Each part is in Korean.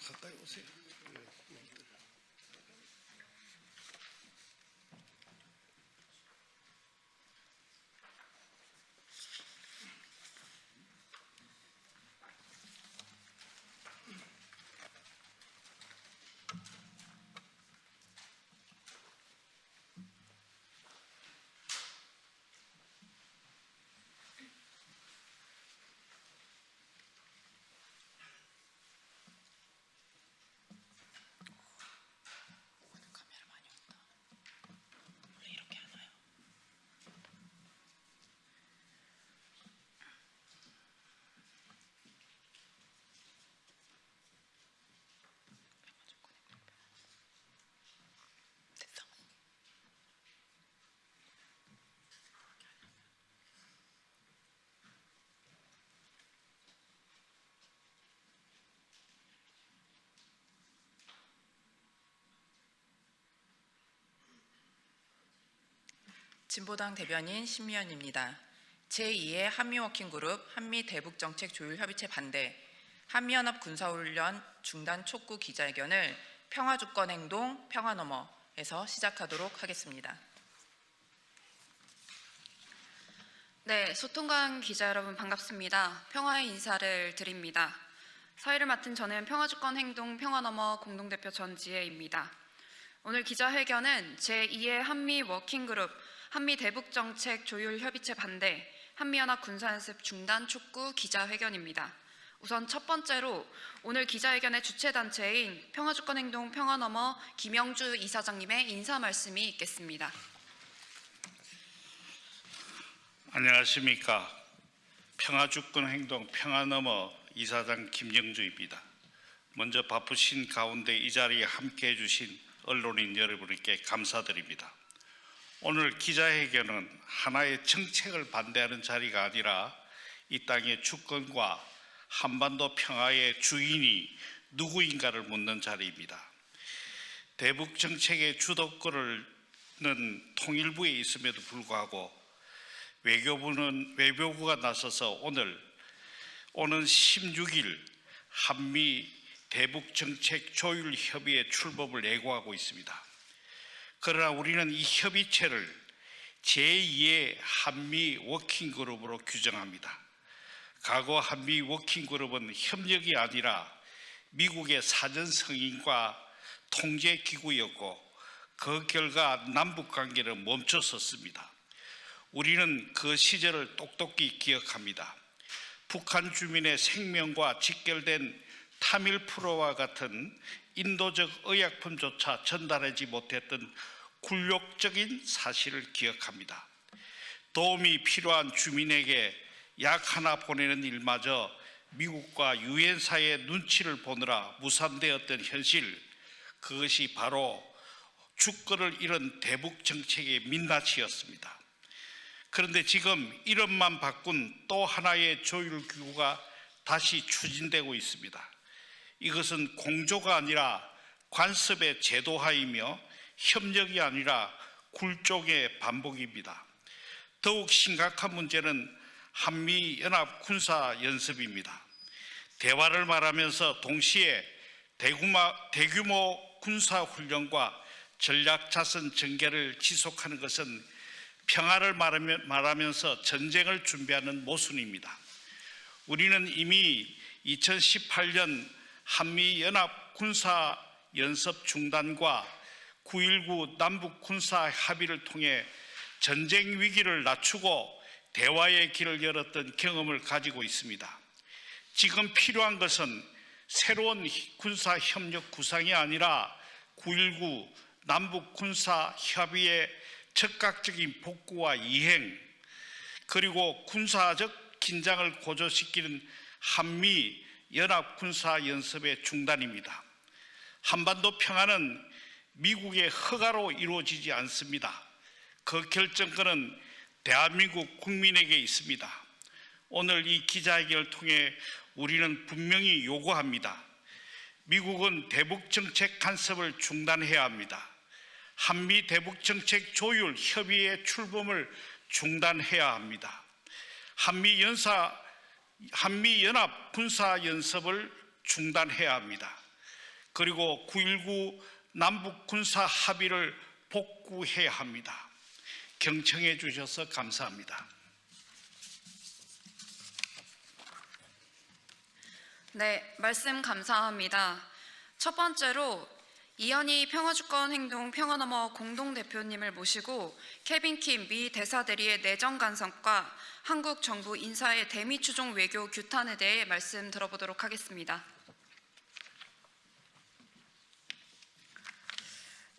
가까이 오세요. 진보당 대변인 신미연입니다. 제2의 한미워킹그룹 한미대북정책조율협의체 반대, 한미연합 군사훈련 중단 촉구 기자회견을 평화주권행동 평화너머에서 시작하도록 하겠습니다. 네, 소통관 기자 여러분 반갑습니다. 평화의 인사를 드립니다. 사회를 맡은 저는 평화주권행동 평화너머 공동대표 전지혜입니다. 오늘 기자회견은 제2의 한미워킹그룹 한미대북정책조율협의체 반대, 한미연합 군사연습 중단 촉구 기자회견입니다. 우선 첫 번째로 오늘 기자회견의 주최단체인 평화주권행동 평화너머 김영주 이사장님의 인사 말씀이 있겠습니다. 안녕하십니까. 평화주권행동 평화너머 이사장 김영주입니다. 먼저 바쁘신 가운데 이 자리에 함께해 주신 언론인 여러분께 감사드립니다. 오늘 기자회견은 하나의 정책을 반대하는 자리가 아니라 이 땅의 주권과 한반도 평화의 주인이 누구인가를 묻는 자리입니다. 대북 정책의 주도권은 통일부에 있음에도 불구하고 외교부가 나서서 오늘 오는 16일 한미 대북 정책 조율 협의회 출범을 예고하고 있습니다. 그러나 우리는 이 협의체를 제2의 한미 워킹그룹으로 규정합니다. 과거 한미 워킹그룹은 협력이 아니라 미국의 사전 승인과 통제기구였고 그 결과 남북관계는 멈춰섰습니다. 우리는 그 시절을 똑똑히 기억합니다. 북한 주민의 생명과 직결된 타밀프로와 같은 인도적 의약품조차 전달하지 못했던 굴욕적인 사실을 기억합니다. 도움이 필요한 주민에게 약 하나 보내는 일마저 미국과 유엔사의 눈치를 보느라 무산되었던 현실, 그것이 바로 주권을 잃은 대북 정책의 민낯이었습니다. 그런데 지금 이름만 바꾼 또 하나의 조율기구가 다시 추진되고 있습니다. 이것은 공조가 아니라 관습의 제도화이며 협력이 아니라 굴종의 반복입니다. 더욱 심각한 문제는 한미연합 군사연습입니다. 대화를 말하면서 동시에 대규모 군사훈련과 전략자산 전개를 지속하는 것은 평화를 말하면서 전쟁을 준비하는 모순입니다. 우리는 이미 2018년 한미연합 군사연습 중단과 9.19 남북 군사 합의를 통해 전쟁 위기를 낮추고 대화의 길을 열었던 경험을 가지고 있습니다. 지금 필요한 것은 새로운 군사협력 구상이 아니라 9.19 남북 군사 협의의 적극적인 복구와 이행, 그리고 군사적 긴장을 고조시키는 한미 연합 군사연습의 중단입니다. 한반도 평화는 미국의 허가로 이루어지지 않습니다. 그 결정권은 대한민국 국민에게 있습니다. 오늘 이 기자회견을 통해 우리는 분명히 요구합니다. 미국은 대북정책 간섭을 중단해야 합니다. 한미 대북정책 조율 협의회 출범을 중단해야 합니다. 한미연합 군사연습을 중단해야 합니다. 그리고 9.19 남북 군사 합의를 복구해야 합니다. 경청해 주셔서 감사합니다. 네, 말씀 감사합니다. 첫 번째로 이현희 평화주권행동 평화너머 공동대표님을 모시고 케빈 킴 미 대사대리의 내정 간섭과 한국 정부 인사의 대미 추종 외교 규탄에 대해 말씀 들어보도록 하겠습니다.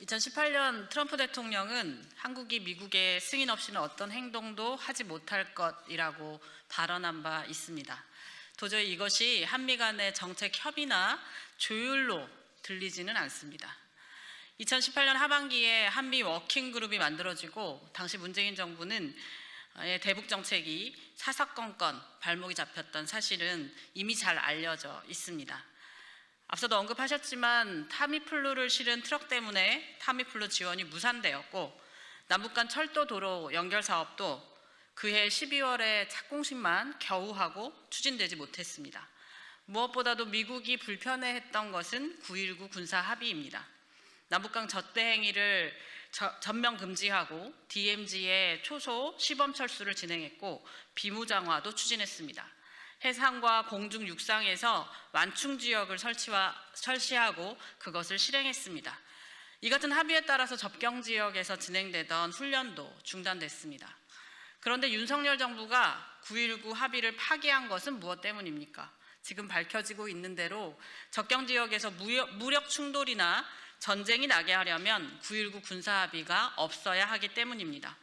2018년 트럼프 대통령은 한국이 미국의 승인 없이는 어떤 행동도 하지 못할 것이라고 발언한 바 있습니다. 도저히 이것이 한미 간의 정책 협의나 조율로 들리지는 않습니다. 2018년 하반기에 한미 워킹그룹이 만들어지고 당시 문재인 정부는 대북 정책이 사사건건 발목이 잡혔던 사실은 이미 잘 알려져 있습니다. 앞서도 언급하셨지만 타미플루를 실은 트럭 때문에 타미플루 지원이 무산되었고 남북 간 철도 도로 연결 사업도 그해 12월에 착공식만 겨우 하고 추진되지 못했습니다. 무엇보다도 미국이 불편해했던 것은 9.19 군사 합의입니다. 남북간 접대 행위를 전면 금지하고 DMZ의 초소 시범 철수를 진행했고 비무장화도 추진했습니다. 해상과 공중 육상에서 완충 지역을 설치하고 그것을 실행했습니다. 이 같은 합의에 따라서 접경 지역에서 진행되던 훈련도 중단됐습니다. 그런데 윤석열 정부가 9.19 합의를 파기한 것은 무엇 때문입니까? 지금 밝혀지고 있는 대로 접경 지역에서 무력 충돌이나 전쟁이 나게 하려면 9.19 군사 합의가 없어야 하기 때문입니다.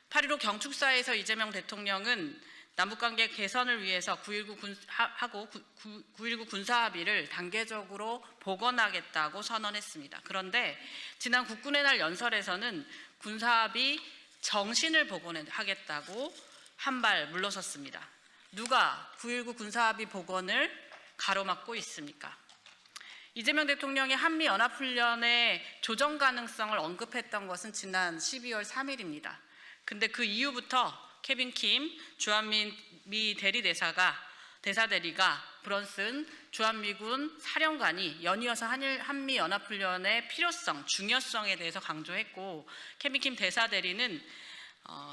8.15 경축사에서 이재명 대통령은 남북관계 개선을 위해서 9.19 군사 합의를 단계적으로 복원하겠다고 선언했습니다. 그런데 지난 국군의 날 연설에서는 군사 합의 정신을 복원하겠다고 한 발 물러섰습니다. 누가 9.19 군사 합의 복원을 가로막고 있습니까? 이재명 대통령이 한미연합훈련의 조정 가능성을 언급했던 것은 지난 12월 3일입니다. 근데 그 이후부터 케빈 킴 주한미 대사대리가 브런슨 주한미군 사령관이 연이어서 한미연합훈련의 필요성, 중요성에 대해서 강조했고 케빈 킴 대사대리는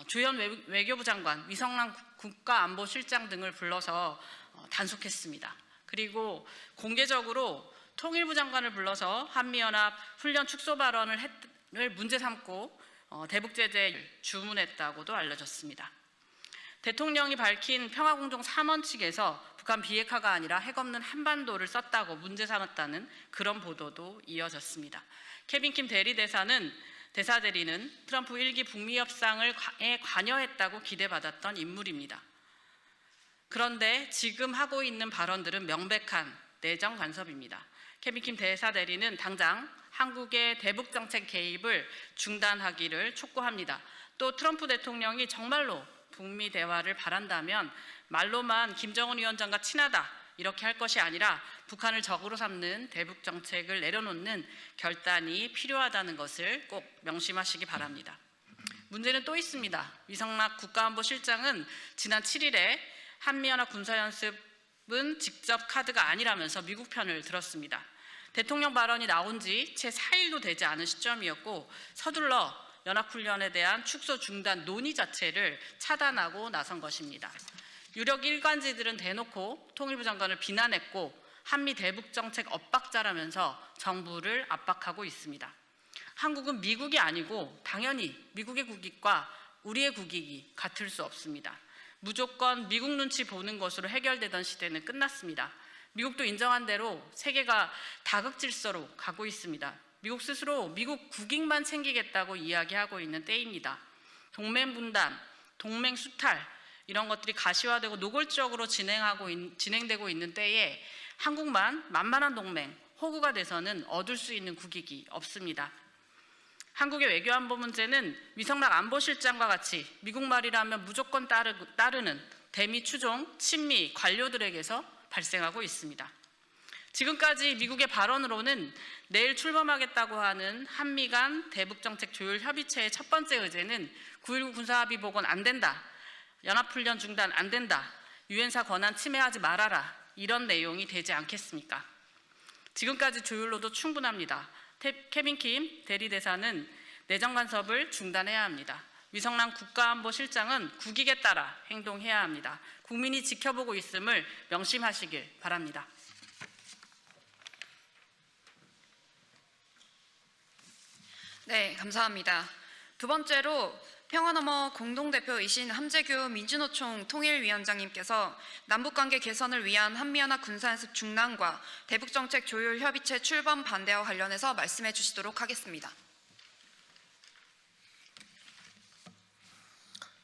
조현 외교부 장관, 위성락 국가안보실장 등을 불러서 단속했습니다. 그리고 공개적으로 통일부 장관을 불러서 한미연합 훈련 축소 발언을 문제 삼고 대북 제재를 주문했다고도 알려졌습니다. 대통령이 밝힌 평화공동 3원 측에서 북한 비핵화가 아니라 핵없는 한반도를 썼다고 문제 삼았다는 그런 보도도 이어졌습니다. 케빈 킴 대사대리는 트럼프 1기 북미 협상에 관여했다고 기대받았던 인물입니다. 그런데 지금 하고 있는 발언들은 명백한 내정 간섭입니다. 케빈 킴 대사대리는 당장 한국의 대북 정책 개입을 중단하기를 촉구합니다. 또 트럼프 대통령이 정말로 북미 대화를 바란다면 말로만 김정은 위원장과 친하다 이렇게 할 것이 아니라 북한을 적으로 삼는 대북 정책을 내려놓는 결단이 필요하다는 것을 꼭 명심하시기 바랍니다. 문제는 또 있습니다. 위성락 국가안보실장은 지난 7일에 한미연합 군사연습은 직접 카드가 아니라면서 미국 편을 들었습니다. 대통령 발언이 나온 지 채 4일도 되지 않은 시점이었고 서둘러 연합훈련에 대한 축소 중단 논의 자체를 차단하고 나선 것입니다. 유력 일관지들은 대놓고 통일부 장관을 비난했고 한미 대북 정책 엇박자라면서 정부를 압박하고 있습니다. 한국은 미국이 아니고 당연히 미국의 국익과 우리의 국익이 같을 수 없습니다. 무조건 미국 눈치 보는 것으로 해결되던 시대는 끝났습니다. 미국도 인정한 대로 세계가 다극질서로 가고 있습니다. 미국 스스로 미국 국익만 챙기겠다고 이야기하고 있는 때입니다. 동맹 분단, 동맹 수탈 이런 것들이 가시화되고 노골적으로 진행되고 있는 때에 한국만 만만한 동맹, 호구가 돼서는 얻을 수 있는 국익이 없습니다. 한국의 외교안보 문제는 위성락 안보실장과 같이 미국 말이라면 무조건 따르는 대미 추종, 친미 관료들에게서 발생하고 있습니다. 지금까지 미국의 발언으로는 내일 출범하겠다고 하는 한미 간 대북정책 조율 협의체의 첫 번째 의제는 9.19 군사합의 복원 안 된다, 연합훈련 중단 안 된다, 유엔사 권한 침해하지 말아라 이런 내용이 되지 않겠습니까? 지금까지 조율로도 충분합니다. 케빈 킴 대리대사는 내정 간섭을 중단해야 합니다. 위성남 국가안보실장은 국익에 따라 행동해야 합니다. 국민이 지켜보고 있음을 명심하시길 바랍니다. 네, 감사합니다. 두 번째로 평화너머 공동대표이신 함재규 민주노총 통일위원장님께서 남북관계 개선을 위한 한미연합 군사연습 중단과 대북정책 조율 협의체 출범 반대와 관련해서 말씀해 주시도록 하겠습니다.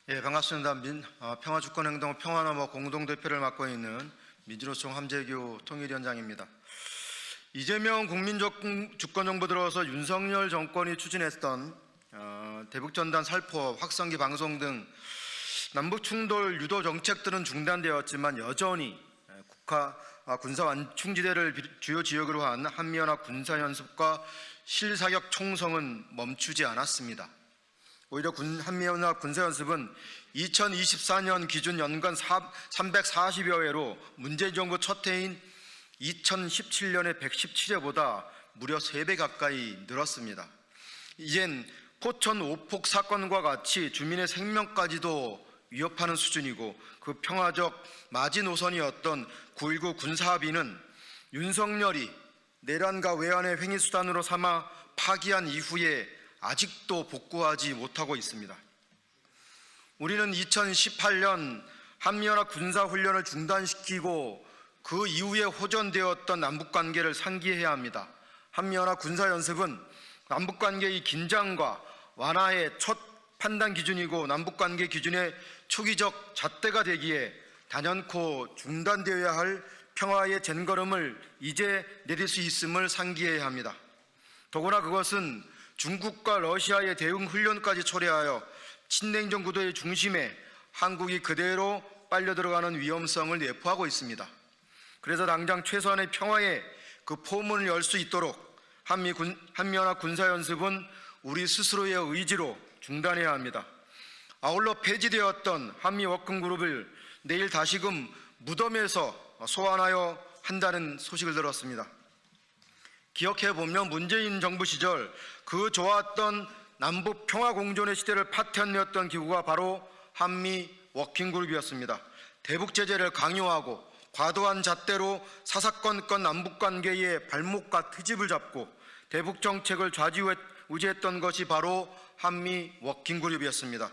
예, 반갑습니다. 평화주권행동 평화너머 공동대표를 맡고 있는 민주노총 함재규 통일위원장입니다. 이재명 국민주권정부 들어서 윤석열 정권이 추진했던 대북전단 살포, 확성기 방송 등 남북충돌 유도 정책들은 중단되었지만 여전히 국가 군사 완충지대를 주요 지역으로 한 한미연합 군사연습과 실사격 총성은 멈추지 않았습니다. 오히려 한미연합 군사연습은 2024년 기준 연간 340여 회로 문재인 정부 첫 해인 2017년의 117회보다 무려 3배 가까이 늘었습니다. 이젠 포천 오폭 사건과 같이 주민의 생명까지도 위협하는 수준이고 그 평화적 마지노선이었던 9.19 군사합의는 윤석열이 내란과 외환의 횡의수단으로 삼아 파기한 이후에 아직도 복구하지 못하고 있습니다. 우리는 2018년 한미연합 군사훈련을 중단시키고 그 이후에 호전되었던 남북관계를 상기해야 합니다. 한미연합 군사연습은 남북관계의 긴장과 완화의 첫 판단 기준이고 남북관계 기준의 초기적 잣대가 되기에 단연코 중단되어야 할 평화의 젠걸음을 이제 내릴 수 있음을 상기해야 합니다. 더구나 그것은 중국과 러시아의 대응 훈련까지 초래하여 친냉전 구도의 중심에 한국이 그대로 빨려 들어가는 위험성을 내포하고 있습니다. 그래서 당장 최소한의 평화의 그 포문을 열 수 있도록 한미연합 군사연습은 우리 스스로의 의지로 중단해야 합니다. 아울러 폐지되었던 한미워킹그룹을 내일 다시금 무덤에서 소환하여 한다는 소식을 들었습니다. 기억해보면 문재인 정부 시절 그 좋았던 남북 평화공존의 시대를 파편내었던 기구가 바로 한미워킹그룹이었습니다. 대북제재를 강요하고 과도한 잣대로 사사건건 남북관계의 발목과 트집을 잡고 대북정책을 좌지우지했던 것이 바로 한미워킹그룹이었습니다.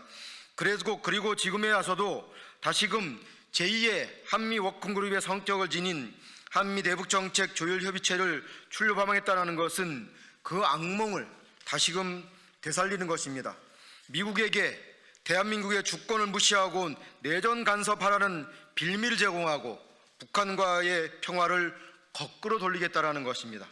그리고 지금에 와서도 다시금 제2의 한미워킹그룹의 성격을 지닌 한미대북정책 조율협의체를 출범하겠다는 것은 그 악몽을 다시금 되살리는 것입니다. 미국에게 대한민국의 주권을 무시하고 온 내전 간섭하라는 빌미를 제공하고 북한과의 평화를 거꾸로 돌리겠다는 것입니다.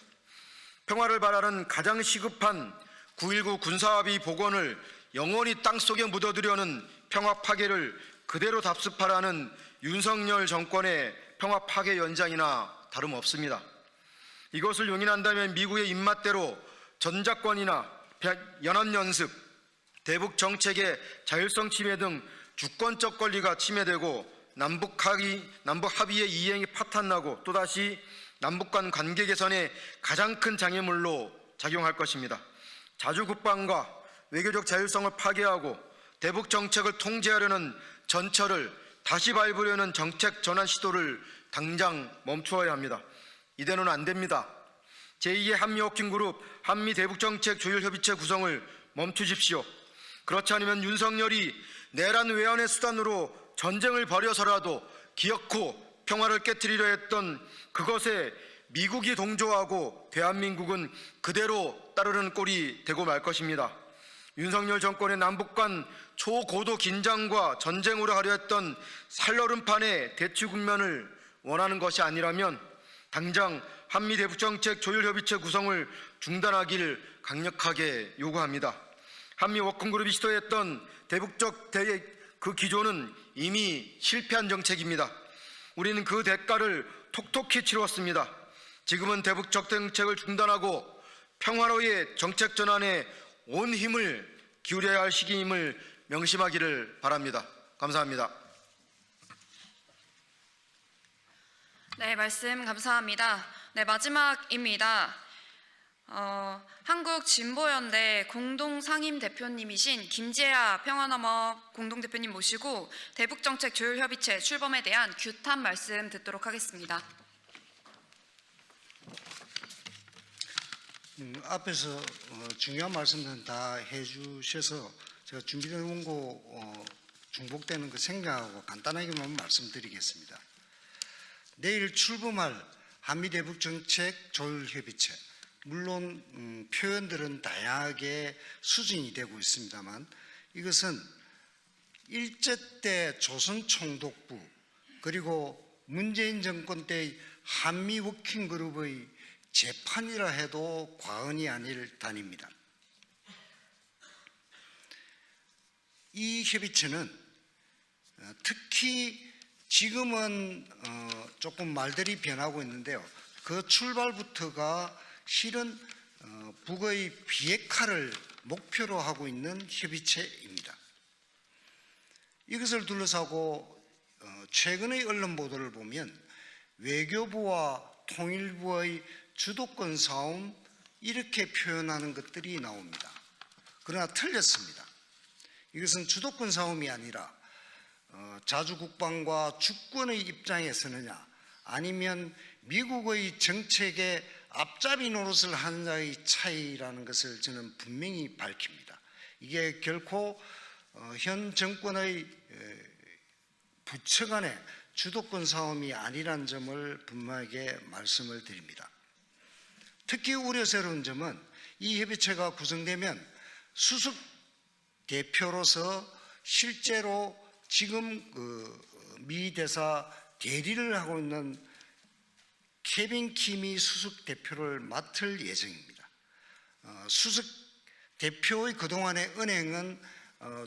평화를 바라는 가장 시급한 9.19 군사합의 복원을 영원히 땅속에 묻어두려는 평화 파괴를 그대로 답습하라는 윤석열 정권의 평화 파괴 연장이나 다름없습니다. 이것을 용인한다면 미국의 입맛대로 전작권이나 연합연습, 대북 정책의 자율성 침해 등 주권적 권리가 침해되고 남북 합의의 이행이 파탄나고 또다시 남북 간 관계 개선의 가장 큰 장애물로 작용할 것입니다. 자주국방과 외교적 자율성을 파괴하고 대북 정책을 통제하려는 전철을 다시 밟으려는 정책 전환 시도를 당장 멈추어야 합니다. 이대로는 안 됩니다. 제2의 한미워킹그룹 한미대북정책 조율협의체 구성을 멈추십시오. 그렇지 않으면 윤석열이 내란 외환의 수단으로 전쟁을 벌여서라도 기어코 평화를 깨트리려 했던 그것에 미국이 동조하고 대한민국은 그대로 따르는 꼴이 되고 말 것입니다. 윤석열 정권의 남북 간 초고도 긴장과 전쟁으로 하려 했던 살얼음판의 대치 국면을 원하는 것이 아니라면 당장 한미대북정책 조율협의체 구성을 중단하기를 강력하게 요구합니다. 한미워킹그룹이 시도했던 대북적 그 기조는 이미 실패한 정책입니다. 우리는 그 대가를 톡톡히 치루었습니다. 지금은 대북적 정책을 중단하고 평화로의 정책 전환에 온 힘을 기울여야 할 시기임을 명심하기를 바랍니다. 감사합니다. 네, 말씀 감사합니다. 네, 마지막입니다. 한국진보연대 공동상임대표님이신 김재하 평화너머 공동대표님 모시고 대북정책조율협의체 출범에 대한 규탄 말씀 듣도록 하겠습니다. 앞에서 중요한 말씀들은 다 해주셔서 제가 준비해 온 거 중복되는 거 생략하고 간단하게만 말씀드리겠습니다. 내일 출범할 한미대북정책 조율협의체, 물론 표현들은 다양하게 수준이 되고 있습니다만 이것은 일제 때 조선총독부 그리고 문재인 정권 때의 한미워킹그룹의 재판이라 해도 과언이 아닐 단입니다. 이 협의체는 특히 지금은 조금 말들이 변하고 있는데요. 그 출발부터가 실은 북의 비핵화를 목표로 하고 있는 협의체입니다. 이것을 둘러싸고 최근의 언론 보도를 보면 외교부와 통일부의 주도권 싸움 이렇게 표현하는 것들이 나옵니다. 그러나 틀렸습니다. 이것은 주도권 싸움이 아니라 자주국방과 주권의 입장에 서느냐 아니면 미국의 정책에 앞잡이 노릇을 하는 자의 차이라는 것을 저는 분명히 밝힙니다. 이게 결코 현 정권의 부처 간의 주도권 싸움이 아니란 점을 분명하게 말씀을 드립니다. 특히 우려스러운 점은 이 협의체가 구성되면 수석 대표로서 실제로 지금 미 대사 대리를 하고 있는 케빈 킴이 수석 대표를 맡을 예정입니다. 수석 대표의 그동안의 은행은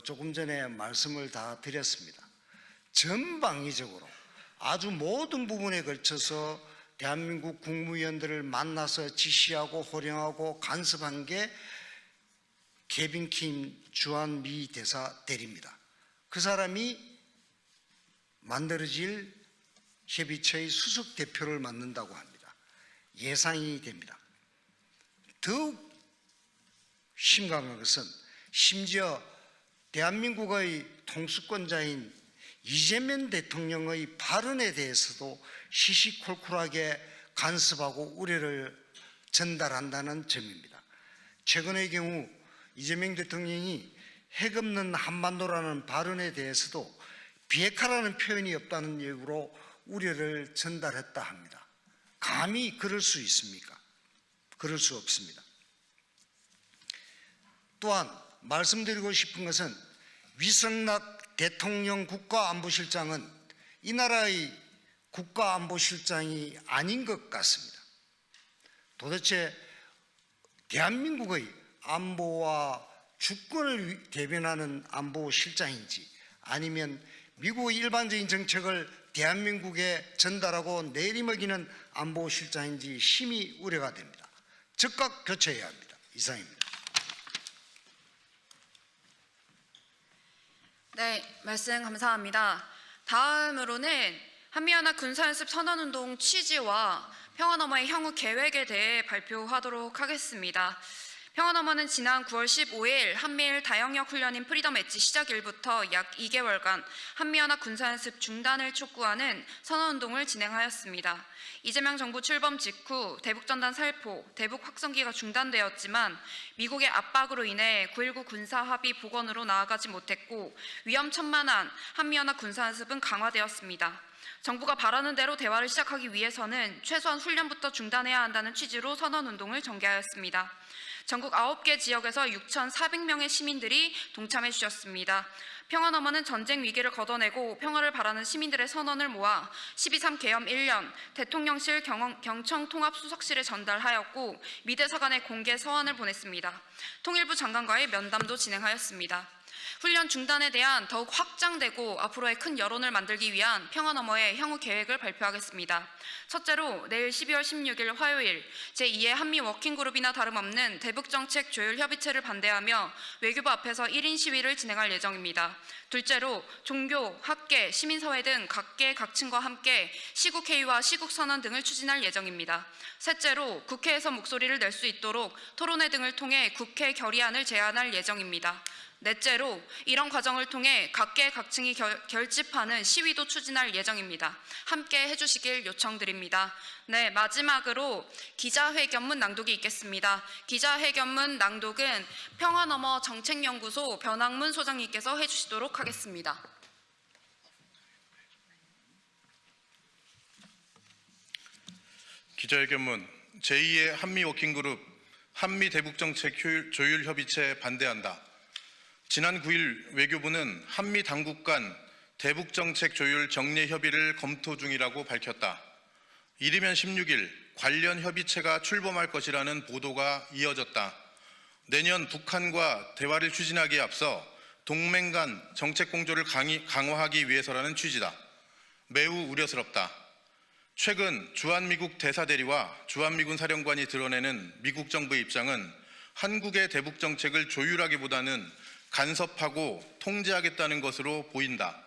조금 전에 말씀을 다 드렸습니다. 전방위적으로 아주 모든 부분에 걸쳐서 대한민국 국무위원들을 만나서 지시하고 호령하고 간섭한 게 케빈 킴 주한 미 대사 대리입니다. 그 사람이 만들어질 협의체의 수석 대표를 맡는다고 합니다. 예상이 됩니다. 더욱 심각한 것은 심지어 대한민국의 통수권자인 이재명 대통령의 발언에 대해서도 시시콜콜하게 간섭하고 우려를 전달한다는 점입니다. 최근의 경우 이재명 대통령이 핵 없는 한반도라는 발언에 대해서도 비핵화라는 표현이 없다는 이유로 우려를 전달했다 합니다. 감히 그럴 수 있습니까? 그럴 수 없습니다. 또한 말씀드리고 싶은 것은 위성락 대통령 국가안보실장은 이 나라의 국가안보실장이 아닌 것 같습니다. 도대체 대한민국의 안보와 주권을 대변하는 안보실장인지 아니면 미국의 일반적인 정책을 대한민국에 전달하고 내리먹이는 안보실장인지 심히 우려가 됩니다. 즉각 교체해야 합니다. 이상입니다. 네, 말씀 감사합니다. 다음으로는 한미연합 군사연습 선언운동 취지와 평화너머의 향후 계획에 대해 발표하도록 하겠습니다. 평화너머는 지난 9월 15일 한미일 다영역 훈련인 프리덤 엣지 시작일부터 약 2개월간 한미연합 군사연습 중단을 촉구하는 선언운동을 진행하였습니다. 이재명 정부 출범 직후 대북전단 살포, 대북 확성기가 중단되었지만 미국의 압박으로 인해 9.19 군사합의 복원으로 나아가지 못했고 위험천만한 한미연합 군사연습은 강화되었습니다. 정부가 바라는 대로 대화를 시작하기 위해서는 최소한 훈련부터 중단해야 한다는 취지로 선언운동을 전개하였습니다. 전국 9개 지역에서 6,400명의 시민들이 동참해 주셨습니다. 평화너머는 전쟁 위기를 걷어내고 평화를 바라는 시민들의 선언을 모아 12.3 개엄 1년 대통령실 경청통합수석실에 전달하였고 미 대사관에 공개 서한을 보냈습니다. 통일부 장관과의 면담도 진행하였습니다. 훈련 중단에 대한 더욱 확장되고 앞으로의 큰 여론을 만들기 위한 평화 너머의 향후 계획을 발표하겠습니다. 첫째로 내일 12월 16일 화요일 제2의 한미 워킹그룹이나 다름없는 대북정책 조율 협의체를 반대하며 외교부 앞에서 1인 시위를 진행할 예정입니다. 둘째로 종교, 학계, 시민사회 등 각계 각층과 함께 시국회의와 시국선언 등을 추진할 예정입니다. 셋째로 국회에서 목소리를 낼 수 있도록 토론회 등을 통해 국회 결의안을 제안할 예정입니다. 넷째로 이런 과정을 통해 각계 각층이 결집하는 시위도 추진할 예정입니다. 함께 해주시길 요청드립니다. 네, 마지막으로 기자회견문 낭독이 있겠습니다. 기자회견문 낭독은 평화너머 정책연구소 변학문 소장님께서 해주시도록 하겠습니다. 기자회견문 제2의 한미워킹그룹 한미대북정책 조율협의체 반대한다. 지난 9일 외교부는 한미 당국 간 대북정책 조율 정례 협의를 검토 중이라고 밝혔다. 이르면 16일 관련 협의체가 출범할 것이라는 보도가 이어졌다. 내년 북한과 대화를 추진하기에 앞서 동맹 간 정책 공조를 강화하기 위해서라는 취지다. 매우 우려스럽다. 최근 주한미국 대사대리와 주한미군 사령관이 드러내는 미국 정부의 입장은 한국의 대북 정책을 조율하기보다는 간섭하고 통제하겠다는 것으로 보인다.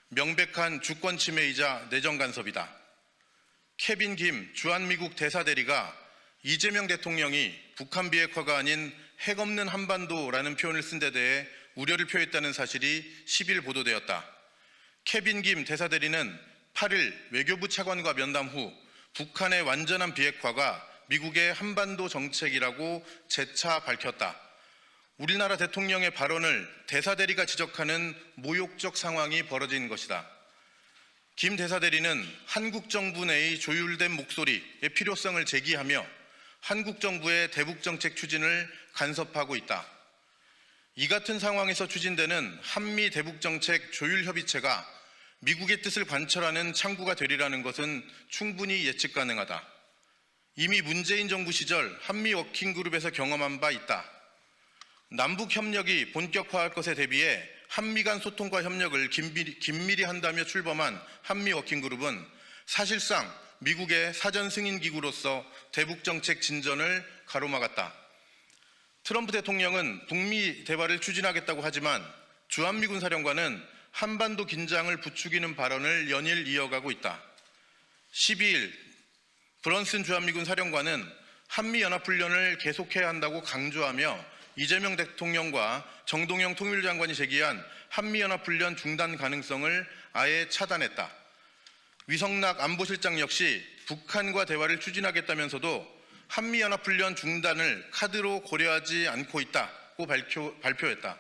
명백한 주권 침해이자 내정 간섭이다. 케빈 김 주한미국 대사대리가 이재명 대통령이 북한 비핵화가 아닌 핵 없는 한반도라는 표현을 쓴 데 대해 우려를 표했다는 사실이 10일 보도되었다. 케빈 김 대사대리는 8일 외교부 차관과 면담 후 북한의 완전한 비핵화가 미국의 한반도 정책이라고 재차 밝혔다. 우리나라 대통령의 발언을 대사대리가 지적하는 모욕적 상황이 벌어진 것이다. 김 대사대리는 한국 정부 내의 조율된 목소리의 필요성을 제기하며 한국 정부의 대북 정책 추진을 간섭하고 있다. 이 같은 상황에서 추진되는 한미 대북 정책 조율 협의체가 미국의 뜻을 관철하는 창구가 되리라는 것은 충분히 예측 가능하다. 이미 문재인 정부 시절 한미 워킹그룹에서 경험한 바 있다. 남북 협력이 본격화할 것에 대비해 한미 간 소통과 협력을 긴밀히 한다며 출범한 한미 워킹그룹은 사실상 미국의 사전 승인 기구로서 대북 정책 진전을 가로막았다. 트럼프 대통령은 북미 대화를 추진하겠다고 하지만 주한미군 사령관은 한반도 긴장을 부추기는 발언을 연일 이어가고 있다. 12일 브런슨 주한미군 사령관은 한미연합훈련을 계속해야 한다고 강조하며 이재명 대통령과 정동영 통일장관이 제기한 한미연합훈련 중단 가능성을 아예 차단했다. 위성락 안보실장 역시 북한과 대화를 추진하겠다면서도 한미연합훈련 중단을 카드로 고려하지 않고 있다고 발표했다.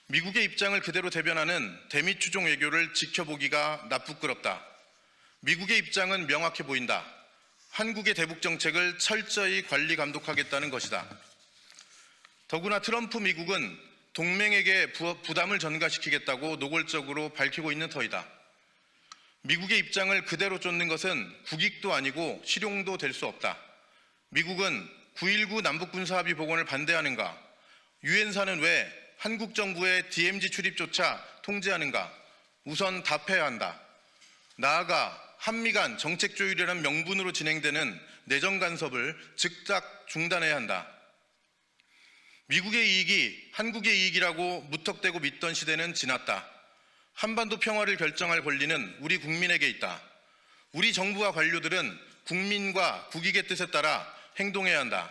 미국의 입장을 그대로 대변하는 대미 추종 외교를 지켜보기가 나쁘끄럽다. 미국의 입장은 명확해 보인다. 한국의 대북 정책을 철저히 관리 감독하겠다는 것이다. 더구나 트럼프 미국은 동맹에게 부담을 전가시키겠다고 노골적으로 밝히고 있는 터이다. 미국의 입장을 그대로 쫓는 것은 국익도 아니고 실용도 될 수 없다. 미국은 9.19 남북군사합의 복원을 반대하는가? 유엔사는 왜 한국 정부의 DMZ 출입조차 통제하는가? 우선 답해야 한다. 나아가 한미 간 정책 조율이라는 명분으로 진행되는 내정 간섭을 즉각 중단해야 한다. 미국의 이익이 한국의 이익이라고 무턱대고 믿던 시대는 지났다. 한반도 평화를 결정할 권리는 우리 국민에게 있다. 우리 정부와 관료들은 국민과 국익의 뜻에 따라 행동해야 한다.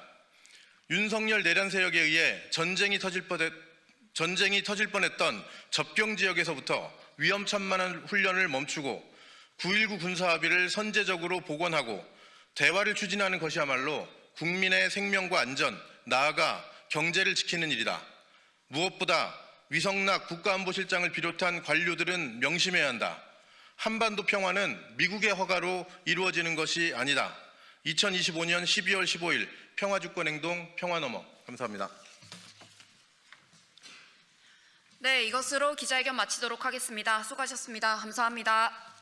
윤석열 내란 세력에 의해 전쟁이 터질 뻔했던 접경 지역에서부터 위험천만한 훈련을 멈추고 9.19 군사합의를 선제적으로 복원하고 대화를 추진하는 것이야말로 국민의 생명과 안전, 나아가 경제를 지키는 일이다. 무엇보다 위성락 국가안보실장을 비롯한 관료들은 명심해야 한다. 한반도 평화는 미국의 허가로 이루어지는 것이 아니다. 2025년 12월 15일 평화주권행동 평화너머. 감사합니다. 네, 이것으로 기자회견 마치도록 하겠습니다. 수고하셨습니다. 감사합니다.